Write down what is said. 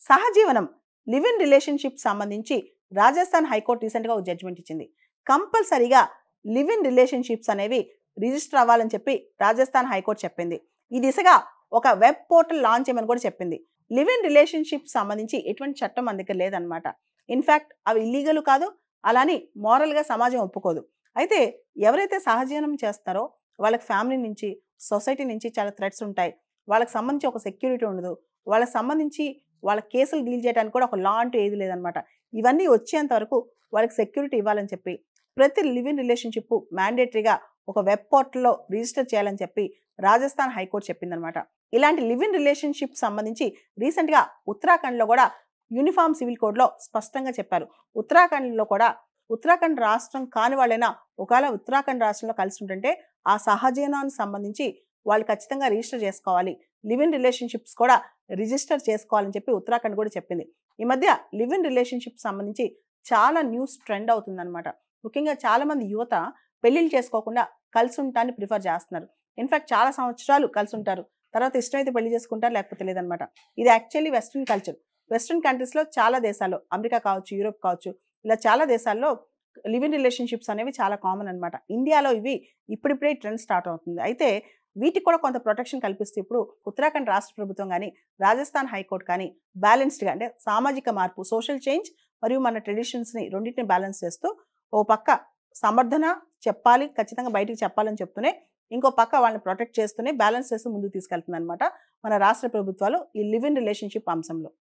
సహజీవనం live in relationship సంబంధించి Rajasthan high court రీసెంట్గా ఒక జడ్జిమెంట్ ఇచ్చింది. కంపల్సరీగా లివ్ ఇన్ రిలేషన్షిప్స్ అనేవి రిజిస్టర్ అవ్వాలని చెప్పి రాజస్థాన్ హైకోర్టు చెప్పింది. ఈ దిశగా ఒక వెబ్ పోర్టల్ లాంచ్ చేయమని కూడా చెప్పింది. లివ్ ఇన్ రిలేషన్షిప్ సంబంధించి ఎటువంటి చట్టం మన దగ్గర లేదనమాట. ఇన్ఫ్యాక్ట్ అవి ఇల్లీగల్ కాదు, అలాని మోరల్గా సమాజం ఒప్పుకోదు. అయితే ఎవరైతే సహజీవనం చేస్తారో వాళ్ళకి ఫ్యామిలీ నుంచి, సొసైటీ నుంచి చాలా థ్రెట్స్ ఉంటాయి. వాళ్ళకి సంబంధించి ఒక సెక్యూరిటీ ఉండదు. వాళ్ళకి సంబంధించి వాళ్ళ కేసులు డీల్ చేయడానికి కూడా ఒక లా అంటూ ఏది లేదనమాట. ఇవన్నీ వచ్చేంత వరకు వాళ్ళకి సెక్యూరిటీ ఇవ్వాలని చెప్పి ప్రతి లివ్ ఇన్ రిలేషన్షిప్ మ్యాండేటరీగా ఒక వెబ్ పోర్టల్లో రిజిస్టర్ చేయాలని చెప్పి రాజస్థాన్ హైకోర్టు చెప్పిందనమాట. ఇలాంటి లివ్ ఇన్ రిలేషన్షిప్ సంబంధించి రీసెంట్గా ఉత్తరాఖండ్లో కూడా యూనిఫామ్ సివిల్ కోడ్లో స్పష్టంగా చెప్పారు. ఉత్తరాఖండ్లో కూడా ఉత్తరాఖండ్ రాష్ట్రం కాని వాళ్ళైనా ఒకవేళ ఉత్తరాఖండ్ రాష్ట్రంలో కలిసి ఉంటుంటే ఆ సహజీవనానికి సంబంధించి వాళ్ళు ఖచ్చితంగా రిజిస్టర్ చేసుకోవాలి. లివ్ ఇన్ రిలేషన్షిప్స్ కూడా రిజిస్టర్ చేసుకోవాలని చెప్పి ఉత్తరాఖండ్ కూడా చెప్పింది. ఈ మధ్య లివ్ ఇన్ రిలేషన్షిప్ సంబంధించి చాలా న్యూస్ ట్రెండ్ అవుతుందన్నమాట. ముఖ్యంగా చాలామంది యువత పెళ్లిళ్ళు చేసుకోకుండా కలిసి ఉంటాన్ని ప్రిఫర్ చేస్తున్నారు. ఇన్ఫ్యాక్ట్ చాలా సంవత్సరాలు కలిసి ఉంటారు, తర్వాత ఇష్టమైతే పెళ్లి చేసుకుంటారు, లేకపోతే లేదనమాట. ఇది యాక్చువల్లీ వెస్ట్రన్ కల్చర్. వెస్ట్రన్ కంట్రీస్లో చాలా దేశాల్లో, అమెరికా కావచ్చు, యూరోప్ కావచ్చు, ఇలా చాలా దేశాల్లో లివ్ ఇన్ రిలేషన్షిప్స్ అనేవి చాలా కామన్ అనమాట. ఇండియాలో ఇవి ఇప్పుడిప్పుడే ట్రెండ్ స్టార్ట్ అవుతుంది. అయితే వీటికి కూడా కొంత ప్రొటెక్షన్ కల్పిస్తూ ఇప్పుడు ఉత్తరాఖండ్ రాష్ట్ర ప్రభుత్వం కానీ, రాజస్థాన్ హైకోర్టు కానీ బ్యాలెన్స్డ్గా, అంటే సామాజిక మార్పు, సోషల్ చేంజ్ మరియు మన ట్రెడిషన్స్ని రెండింటిని బ్యాలెన్స్ చేస్తూ ఓ పక్క సమర్థన చెప్పాలి, ఖచ్చితంగా బయటికి చెప్పాలని చెప్తూనే ఇంకో పక్క వాళ్ళని ప్రొటెక్ట్ చేస్తూనే బ్యాలెన్స్ చేస్తూ ముందుకు తీసుకెళ్తుంది అనమాట మన రాష్ట్ర ప్రభుత్వాలు ఈ లివ్ ఇన్ రిలేషన్షిప్ అంశంలో.